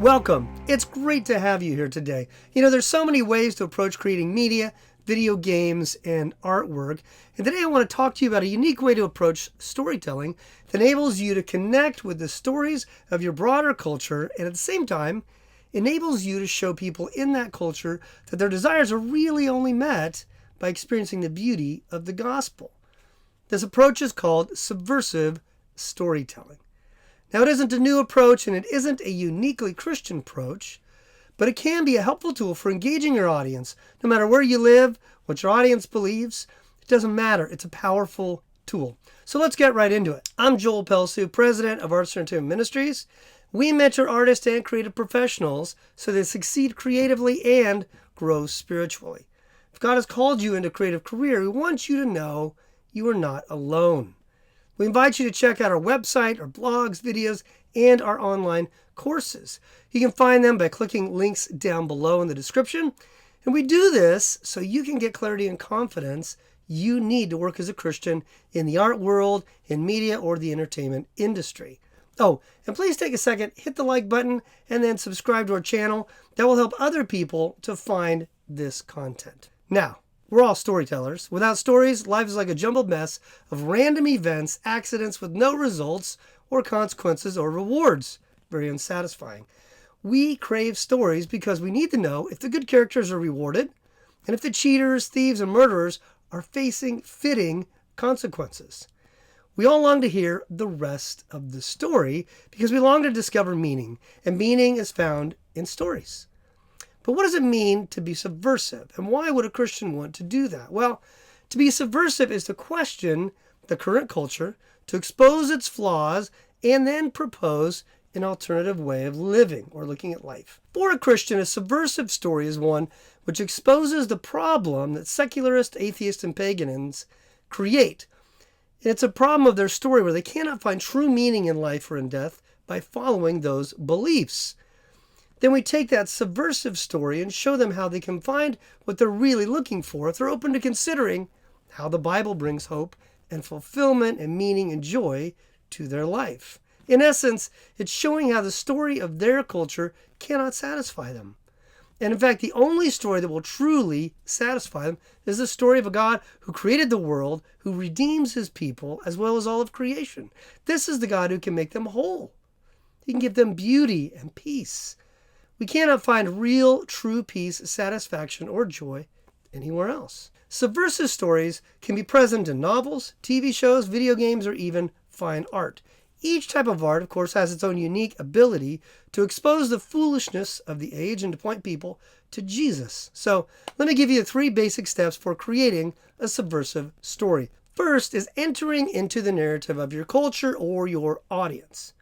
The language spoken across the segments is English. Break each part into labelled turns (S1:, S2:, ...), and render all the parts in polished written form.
S1: Welcome. It's great to have you here today. There's so many ways to approach creating media, video games, and artwork. And today I want to talk to you about a unique way to approach storytelling that enables you to connect with the stories of your broader culture and at the same time enables you to show people in that culture that their desires are really only met by experiencing the beauty of the gospel. This approach is called subversive storytelling. Now, it isn't a new approach and it isn't a uniquely Christian approach, but it can be a helpful tool for engaging your audience. No matter where you live, what your audience believes, it doesn't matter. It's a powerful tool. So let's get right into it. I'm Joel Pelsu, president of Arts and Entertainment Ministries. We mentor artists and creative professionals so they succeed creatively and grow spiritually. If God has called you into a creative career, we want you to know you are not alone. We invite you to check out our website, our blogs, videos, and our online courses. You can find them by clicking links down below in the description. And we do this so you can get clarity and confidence you need to work as a Christian in the art world, in media, or the entertainment industry. Oh, and please take a second, hit the like button, and then subscribe to our channel. That will help other people to find this content. Now, we're all storytellers. Without stories, life is like a jumbled mess of random events, accidents with no results or consequences or rewards. Very unsatisfying. We crave stories because we need to know if the good characters are rewarded and if the cheaters, thieves, and murderers are facing fitting consequences. We all long to hear the rest of the story because we long to discover meaning, and meaning is found in stories. But what does it mean to be subversive? And why would a Christian want to do that? Well, to be subversive is to question the current culture, to expose its flaws, and then propose an alternative way of living or looking at life. For a Christian, a subversive story is one which exposes the problem that secularists, atheists, and pagans create. And it's a problem of their story where they cannot find true meaning in life or in death by following those beliefs. Then we take that subversive story and show them how they can find what they're really looking for if they're open to considering how the Bible brings hope and fulfillment and meaning and joy to their life. In essence, it's showing how the story of their culture cannot satisfy them. And in fact, the only story that will truly satisfy them is the story of a God who created the world, who redeems his people, as well as all of creation. This is the God who can make them whole. He can give them beauty and peace. We cannot find real, true peace, satisfaction, or joy anywhere else. Subversive stories can be present in novels, TV shows, video games, or even fine art. Each type of art, of course, has its own unique ability to expose the foolishness of the age and to point people to Jesus. So let me give you 3 basic steps for creating a subversive story. First is entering into the narrative of your culture or your audience.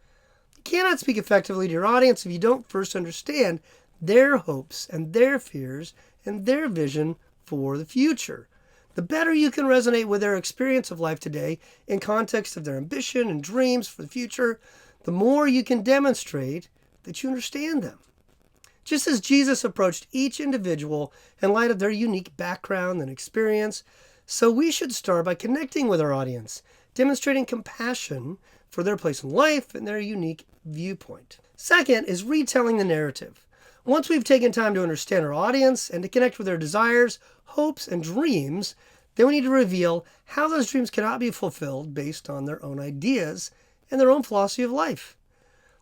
S1: You cannot speak effectively to your audience if you don't first understand their hopes and their fears and their vision for the future. The better you can resonate with their experience of life today in context of their ambition and dreams for the future, the more you can demonstrate that you understand them. Just as Jesus approached each individual in light of their unique background and experience, so we should start by connecting with our audience, demonstrating compassion for their place in life and their unique viewpoint. Second is retelling the narrative. Once we've taken time to understand our audience and to connect with their desires, hopes, and dreams, then we need to reveal how those dreams cannot be fulfilled based on their own ideas and their own philosophy of life.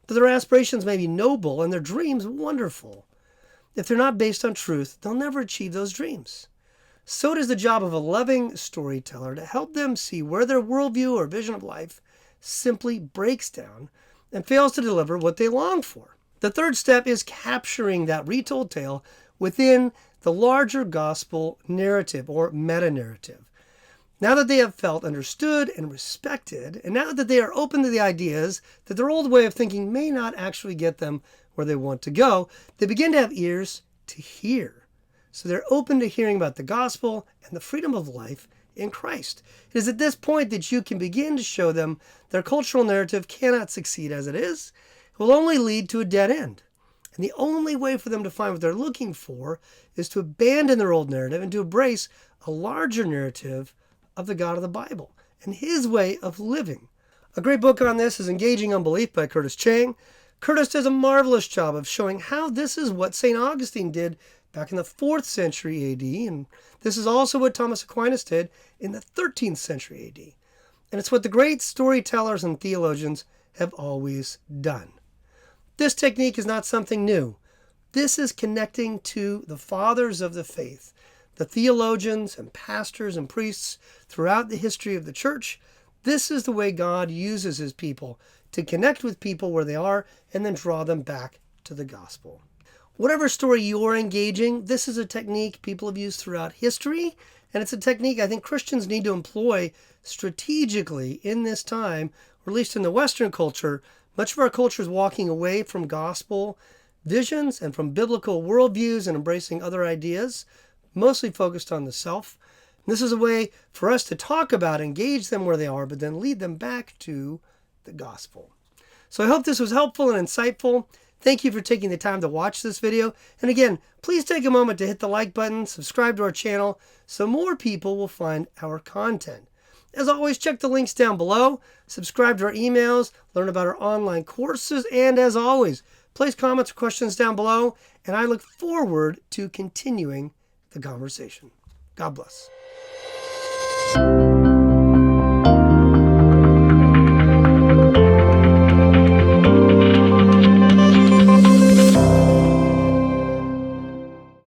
S1: Though their aspirations may be noble and their dreams wonderful, if they're not based on truth, they'll never achieve those dreams. So it is the job of a loving storyteller to help them see where their worldview or vision of life simply breaks down and fails to deliver what they long for. The third step is capturing that retold tale within the larger gospel narrative or meta-narrative. Now that they have felt understood and respected, and now that they are open to the ideas that their old way of thinking may not actually get them where they want to go, they begin to have ears to hear. So they're open to hearing about the gospel and the freedom of life in Christ. It is at this point that you can begin to show them their cultural narrative cannot succeed as it is. It will only lead to a dead end. And the only way for them to find what they're looking for is to abandon their old narrative and to embrace a larger narrative of the God of the Bible and his way of living. A great book on this is Engaging Unbelief by Curtis Chang. Curtis does a marvelous job of showing how this is what St. Augustine did back in the 4th century AD, and this is also what Thomas Aquinas did in the 13th century AD. And it's what the great storytellers and theologians have always done. This technique is not something new. This is connecting to the fathers of the faith, the theologians and pastors and priests throughout the history of the church. This is the way God uses his people to connect with people where they are and then draw them back to the gospel. Whatever story you're engaging, this is a technique people have used throughout history, and it's a technique I think Christians need to employ strategically in this time, or at least in the Western culture. Much of our culture is walking away from gospel visions and from biblical worldviews and embracing other ideas, mostly focused on the self. And this is a way for us to talk about, engage them where they are, but then lead them back to the gospel. So I hope this was helpful and insightful. Thank you for taking the time to watch this video. And again, please take a moment to hit the like button, subscribe to our channel, so more people will find our content. As always, check the links down below, subscribe to our emails, learn about our online courses, and as always, place comments or questions down below, and I look forward to continuing the conversation. God bless.